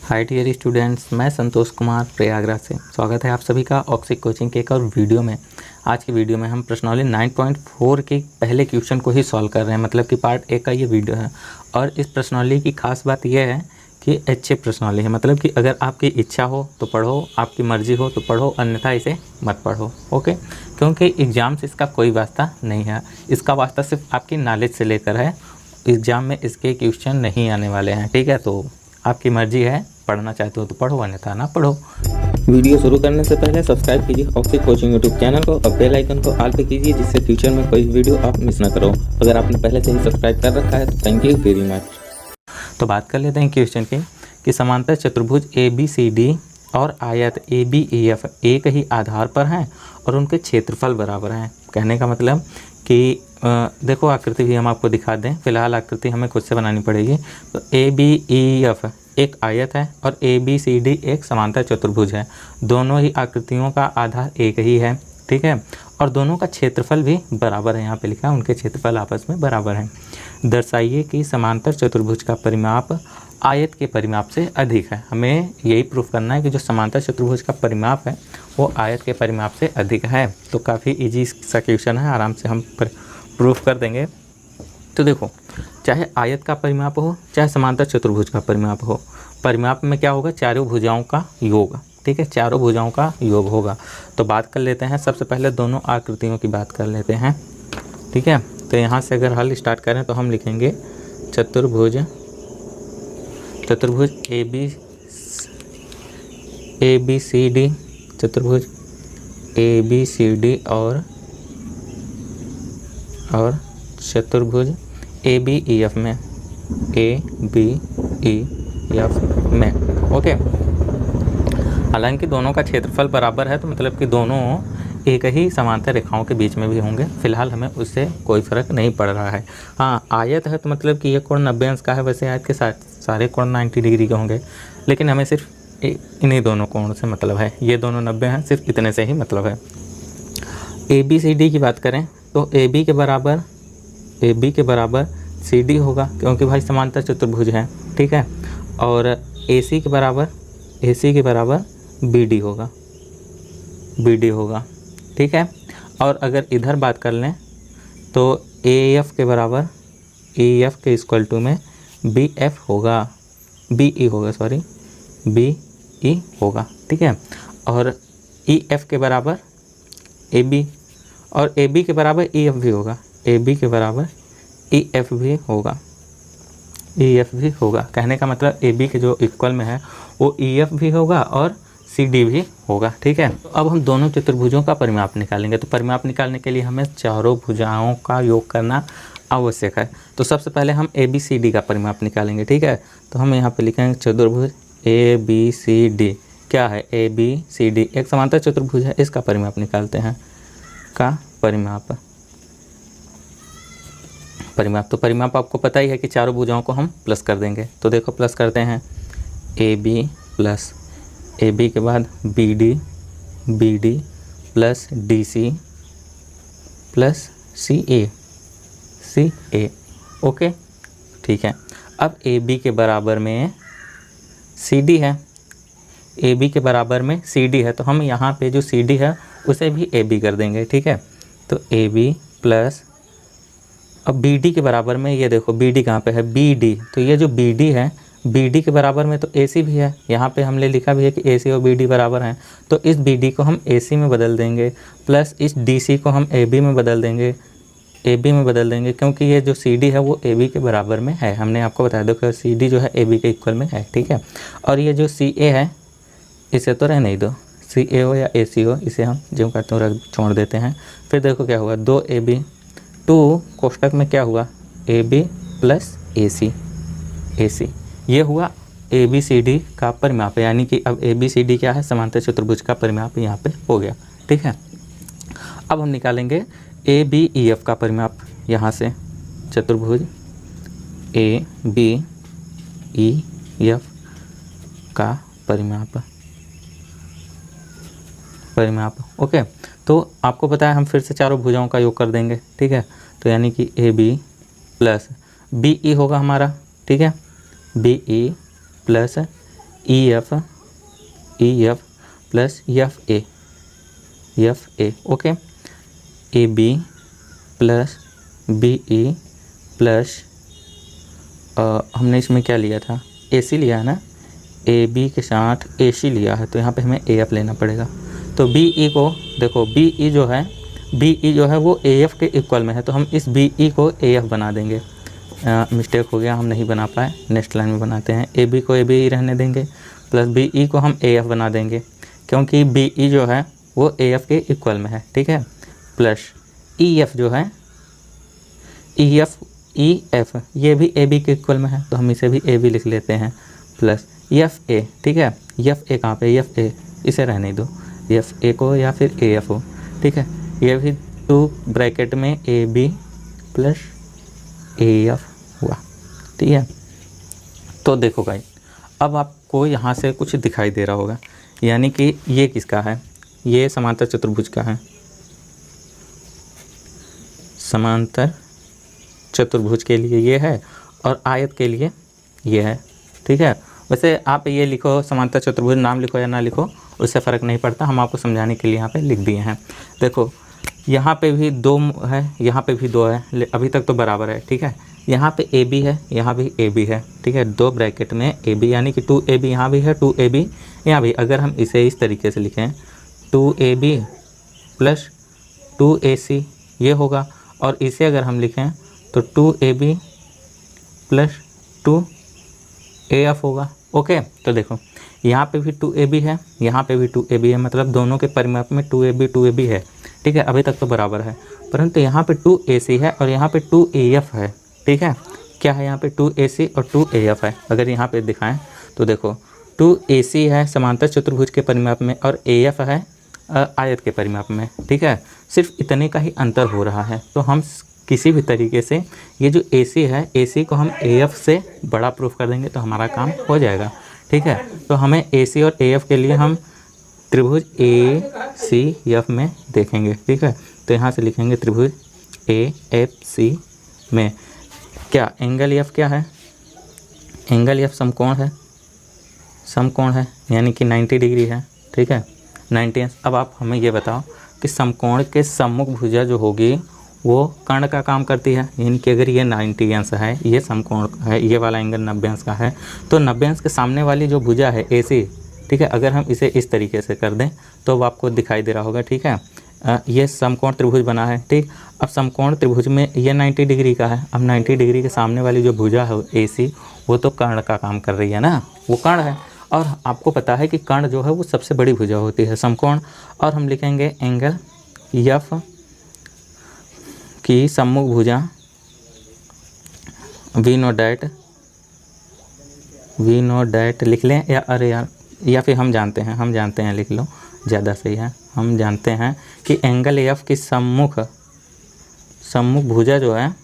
Hi dear students, मैं संतोष कुमार प्रयागराज से स्वागत है आप सभी का ऑक्सिक कोचिंग के एक और वीडियो में। आज की वीडियो में हम प्रश्नावली 9.4 के पहले क्वेश्चन को ही सॉल्व कर रहे हैं, मतलब कि पार्ट ए का ये वीडियो है। और इस प्रश्नावली की खास बात यह है कि ऐच्छिक प्रश्नावली है, मतलब कि अगर आपकी इच्छा हो तो पढ़ो, आपकी मर्जी हो तो पढ़ो, अन्यथा इसे मत पढ़ो। ओके, क्योंकि एग्ज़ाम से इसका कोई वास्ता नहीं है, इसका वास्ता सिर्फ आपकी नॉलेज से लेकर है। एग्ज़ाम में इसके क्वेश्चन नहीं आने वाले हैं, ठीक है। तो आपकी मर्जी है, पढ़ना चाहते हो तो पढ़ो, अन्यथा ना पढ़ो। वीडियो शुरू करने से पहले सब्सक्राइब कीजिए ऑक्सिक कोचिंग यूट्यूब चैनल को और बेल आइकन को ऑल पे कीजिए, जिससे फ्यूचर में कोई वीडियो आप मिस ना करो। अगर आपने पहले से ही सब्सक्राइब कर रखा है तो थैंक यू वेरी मच। तो बात कर लेते हैं क्वेश्चन की कि समांतर चतुर्भुज ABCD और आयत ABEF एक ही आधार पर हैं और उनके क्षेत्रफल बराबर हैं। कहने का मतलब कि देखो आकृति भी हम आपको दिखा दें, फिलहाल आकृति हमें खुद से बनानी पड़ेगी। तो ABEF एक आयत है और ABCD एक समांतर चतुर्भुज है। दोनों ही आकृतियों का आधार एक ही है, ठीक है, और दोनों का क्षेत्रफल भी बराबर है। यहाँ पे लिखा है उनके क्षेत्रफल आपस में बराबर हैं। दर्शाइए कि समांतर चतुर्भुज का परिमाप आयत के परिमाप से अधिक है। हमें यही प्रूफ करना है कि जो समांतर चतुर्भुज का परिमाप है वो आयत के परिमाप से अधिक है। तो काफ़ी इजी सा क्वेश्चन है, आराम से हम प्रूफ कर देंगे। तो देखो, चाहे आयत का परिमाप हो चाहे समांतर चतुर्भुज का परिमाप हो, परिमाप में क्या होगा? चारों भुजाओं का योग, ठीक है, चारों भुजाओं का योग होगा। तो बात कर लेते हैं, सबसे पहले दोनों आकृतियों की बात कर लेते हैं, ठीक है। तो यहाँ से अगर हल स्टार्ट करें तो हम लिखेंगे चतुर्भुज ABCD, चतुर्भुज ABCD और चतुर्भुज ABEF में, ABEF में, ओके। हालांकि दोनों का क्षेत्रफल बराबर है, तो मतलब कि दोनों एक ही समांतर रेखाओं के बीच में भी होंगे। फिलहाल हमें उससे कोई फ़र्क नहीं पड़ रहा है। हाँ, आयत है तो मतलब कि ये कोण 90 अंश का है। वैसे आयत के सारे कोण 90 डिग्री के होंगे, लेकिन हमें सिर्फ इन्हीं दोनों कोण से मतलब है। ये दोनों 90 हैं, सिर्फ इतने से ही मतलब है। ABCD की बात करें तो AB के बराबर CD होगा, क्योंकि भाई समांतर चतुर्भुज है, ठीक है। और AC के बराबर BD होगा, ठीक है। और अगर इधर बात कर लें तो AF के बराबर, AF के इक्वल टू में BE होगा, ठीक है। और EF के बराबर AB और AB के बराबर EF भी होगा, AB के बराबर EF भी होगा। कहने का मतलब AB के जो इक्वल में है वो EF भी होगा और CD भी होगा, ठीक है। तो अब हम दोनों चतुर्भुजों का परिमाप निकालेंगे। तो परिमाप निकालने के लिए हमें चारों भुजाओं का योग करना आवश्यक है। तो सबसे पहले हम ABCD का परिमाप निकालेंगे, ठीक है। तो हम यहाँ पे लिखेंगे चतुर्भुज ABCD। क्या है? ABCD एक समांतर चतुर्भुज है, इसका परिमाप निकालते हैं। तो परिमाप आपको पता ही है कि चारों भुजाओं को हम प्लस कर देंगे। तो देखो प्लस करते हैं, AB प्लस AB के बाद BD plus DC plus CA, okay, ठीक है। अब AB के बराबर में CD है, AB के बराबर में CD है, तो हम यहाँ पे जो CD है उसे भी AB कर देंगे, ठीक है। तो AB प्लस, अब BD के बराबर में, ये देखो BD कहाँ पे है? BD। तो ये जो BD है, BD के बराबर में तो AC भी है। यहाँ पे हमने लिखा भी है कि AC और BD बराबर हैं, तो इस BD को हम AC में बदल देंगे, प्लस इस DC को हम AB में बदल देंगे, क्योंकि ये जो CD है वो AB के बराबर में है। हमने आपको बताया, देखो CD जो है AB के इक्वल में है, ठीक है। और ये जो CA है इसे तो रहने ही दो, CA हो या AC हो, इसे हम जो करते हैं छोड़ देते हैं। फिर देखो क्या हुआ, 2AB 2 कोष्टक में क्या हुआ? AB प्लस AC, ये हुआ ABCD का परिमाप, यानी कि अब ABCD क्या है? समांतर चतुर्भुज का परिमाप यहाँ पे हो गया, ठीक है। अब हम निकालेंगे ABEF का परिमाप। यहाँ से चतुर्भुज ABEF का परिमाप, ओके। तो आपको पता है हम फिर से चारों भुजाओं का योग कर देंगे, ठीक है। तो यानी कि AB प्लस BE होगा हमारा, ठीक है। BE plus E F plus F A okay. A B plus B E plus हमने इसमें क्या लिया था, ए सी लिया है ना, ए बी के साथ ए सी लिया है, तो यहाँ पे हमें ए एफ लेना पड़ेगा। तो बी ई को देखो, बी ई जो है वो ए एफ के इक्वल में है, तो हम इस बी ई को ए एफ बना देंगे। मिस्टेक हो गया, हम नहीं बना पाए, नेक्स्ट लाइन में बनाते हैं। ए बी को ए बी ही रहने देंगे, प्लस बी ई को हम ए एफ बना देंगे, क्योंकि बी ई जो है वो ए एफ के इक्वल में है, ठीक है। प्लस ई एफ जो है, ई एफ ये भी ए बी के इक्वल में है, तो हम इसे भी ए बी लिख लेते हैं। प्लस एफ ए, ठीक है। एफ ए कहाँ पे, एफ ए इसे रहने दो, एफ ए को या फिर ए एफ हो, ठीक है। ये भी 2 ब्रैकेट में A B plus A F हुआ, ठीक है। तो देखो भाई, अब आपको यहाँ से कुछ दिखाई दे रहा होगा, यानी कि ये किसका है, ये समांतर चतुर्भुज का है, समांतर चतुर्भुज के लिए ये है और आयत के लिए ये है, ठीक है। वैसे आप ये लिखो समांतर चतुर्भुज, नाम लिखो या ना लिखो उससे फ़र्क नहीं पड़ता, हम आपको समझाने के लिए यहाँ पे लिख दिए हैं। देखो यहाँ पे भी 2 है, यहाँ पे भी 2 है, अभी तक तो बराबर है, ठीक है। यहाँ पे ए बी है, यहाँ भी ए बी है, ठीक है। 2 ब्रैकेट में ए बी, यानी कि 2 ए बी यहाँ भी है, 2 ए बी यहाँ भी। अगर हम इसे इस तरीके से लिखें 2 ए बी प्लस 2 ए सी ये होगा, और इसे अगर हम लिखें तो 2 A B plus 2 A F होगा, ओके। तो देखो यहाँ पे भी 2 ए बी है, यहाँ पे भी 2 ए बी है, मतलब दोनों के परिमाप में 2 ए बी है, ठीक है। अभी तक तो बराबर है, परंतु यहाँ पे 2 ए सी है और यहाँ पे 2 ए एफ है, ठीक है। क्या है यहाँ पे 2 ए सी और 2 ए एफ है। अगर यहाँ पे दिखाएं तो देखो 2 ए सी है समांतर चतुर्भुज के परिमाप में और ए एफ है आयत के परिमाप में, ठीक है। सिर्फ इतने का ही अंतर हो रहा है, तो हम किसी भी तरीके से ये जो ए सी है, ए सी को हम ए एफ से बड़ा प्रूफ कर देंगे तो हमारा काम हो जाएगा, ठीक है। तो हमें ए सी और ए एफ के लिए हम त्रिभुज ए सी एफ में देखेंगे, ठीक है। तो यहाँ से लिखेंगे त्रिभुज ए एफ सी में क्या एंगल एफ क्या है, एंगल एफ समकोण है, समकोण है यानी कि 90 डिग्री है, ठीक है, 90 अंश। अब आप हमें ये बताओ कि समकोण के सम्मुख भुजा जो होगी वो कर्ण का काम करती है, यानी कि अगर ये 90 अंश है, ये समकोण है, ये वाला एंगल 90 अंश का है, तो 90 अंश के सामने वाली जो भुजा है ए सी, ठीक है, अगर हम इसे इस तरीके से कर दें तो वो आपको दिखाई दे रहा होगा, ठीक है। ये समकोण त्रिभुज बना है, ठीक। अब समकोण त्रिभुज में ये 90 डिग्री का है, अब 90 डिग्री के सामने वाली जो भुजा है ए सी, वो तो कर्ण का काम कर रही है ना, वो कर्ण है। और आपको पता है कि कर्ण जो है वो सबसे बड़ी भुजा होती है समकोण, और हम लिखेंगे एंगल एफ की सम्मुख भुजा वी नो डैट लिख लें, या अरे यार, या फिर हम जानते हैं लिख लो, ज़्यादा सही है। हम जानते हैं कि एंगल एफ की सम्मुख भुजा जो है,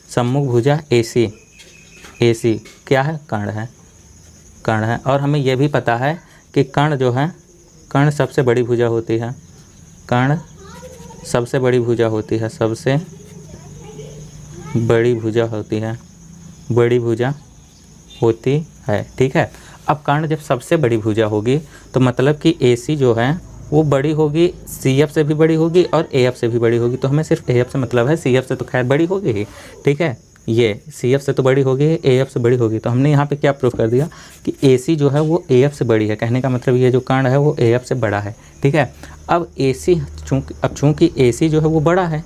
सम्मुख भुजा ए सी क्या है, कर्ण है। और हमें यह भी पता है कि कर्ण जो है, कर्ण सबसे बड़ी भुजा होती है, कर्ण सबसे बड़ी भुजा होती है, सबसे बड़ी भुजा होती है, बड़ी भुजा होती है, ठीक है। अब कर्ण जब सबसे बड़ी भुजा होगी तो मतलब कि ए सी जो है वो बड़ी होगी, सी एफ से भी बड़ी होगी और ए एफ से भी बड़ी होगी। तो हमें सिर्फ ए एफ से मतलब है, सी एफ से तो खैर बड़ी होगी ही, ठीक है। ये सी एफ से तो बड़ी होगी, ए एफ से बड़ी होगी। तो हमने यहाँ पे क्या प्रूफ कर दिया कि ए सी जो है वो ए एफ से बड़ी है, कहने का मतलब ये जो कर्ण है वो ए एफ से बड़ा है, ठीक है। अब ए सी चूँकि ए सी जो है वो बड़ा है,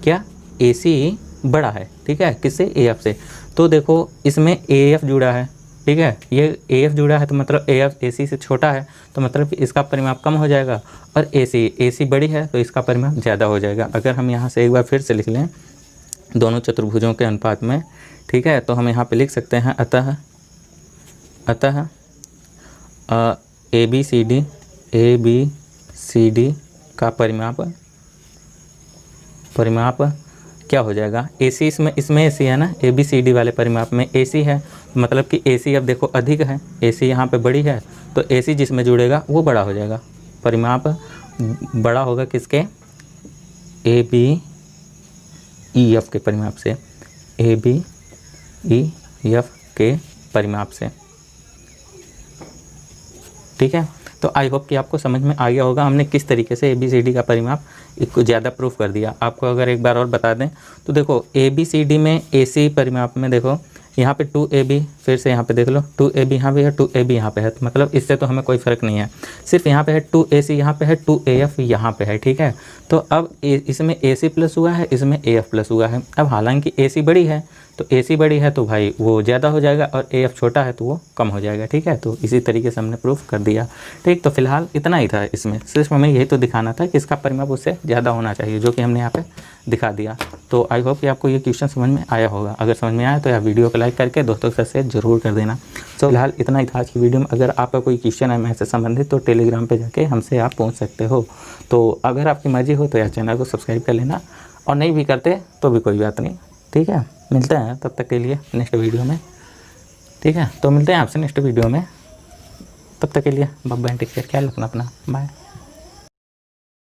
क्या ए सी बड़ा है, ठीक है, किससे, ए एफ से। तो देखो इसमें ए एफ जुड़ा है, ठीक है, ये ए एफ जुड़ा है, तो मतलब ए एफ ए सी से छोटा है, तो मतलब कि इसका परिमाप कम हो जाएगा, और ए सी बड़ी है तो इसका परिमाप ज़्यादा हो जाएगा। अगर हम यहाँ से एक बार फिर से लिख लें दोनों चतुर्भुजों के अनुपात में, ठीक है, तो हम यहाँ पे लिख सकते हैं अतः ए बी सी डी का परिमाप क्या हो जाएगा, ए सी, इसमें ए सी है ना, ए बी सी डी वाले परिमाप में ए सी है, मतलब कि ए सी अब देखो अधिक है, ए सी यहाँ पे बड़ी है, तो ए सी जिसमें जुड़ेगा वो बड़ा हो जाएगा, परिमाप बड़ा होगा किसके, ए बी ई एफ के परिमाप से, ए बी ई एफ के परिमाप से, ठीक है। तो आई होप कि आपको समझ में आ गया होगा हमने किस तरीके से ABCD का परिमाप को ज़्यादा प्रूफ कर दिया। आपको अगर एक बार और बता दें तो देखो ABCD में AC परिमाप में देखो यहाँ पे 2AB, फिर से यहाँ पे देख लो 2AB यहाँ पे है, 2AB यहाँ पे है, तो मतलब इससे तो हमें कोई फ़र्क नहीं है। सिर्फ यहाँ पे है 2AC यहाँ पे है, 2AF यहाँ पे है, ठीक है। तो अब इसमें AC प्लस हुआ है, इसमें AF प्लस हुआ है। अब हालांकि AC बड़ी है तो AC बड़ी है तो भाई वो ज़्यादा हो जाएगा और AF छोटा है तो वो कम हो जाएगा, ठीक है। तो इसी तरीके से हमने प्रूफ कर दिया, ठीक। तो फिलहाल इतना ही था इसमें, सिर्फ हमें यही तो दिखाना था कि इसका परिमाप उससे ज़्यादा होना चाहिए, जो कि हमने यहाँ पे दिखा दिया। तो आई होप कि आपको ये क्वेश्चन समझ में आया होगा। अगर समझ में आया तो यार वीडियो को लाइक करके दोस्तों के साथ शेयर जरूर कर देना। तो फिलहाल इतना ही था आज की वीडियो में। अगर आपका कोई क्वेश्चन है मैथ से संबंधित तो टेलीग्राम पे जाके हमसे आप पूछ सकते हो। तो अगर आपकी मर्जी हो तो यार चैनल को सब्सक्राइब कर लेना, और नहीं भी करते तो भी कोई बात नहीं, ठीक है। मिलते हैं तब तक के लिए नेक्स्ट वीडियो में, ठीक है। तो मिलते हैं आपसे नेक्स्ट वीडियो में, तब तक के लिए बाय बाय, टेक केयर, ख्याल रखना अपना, बाय।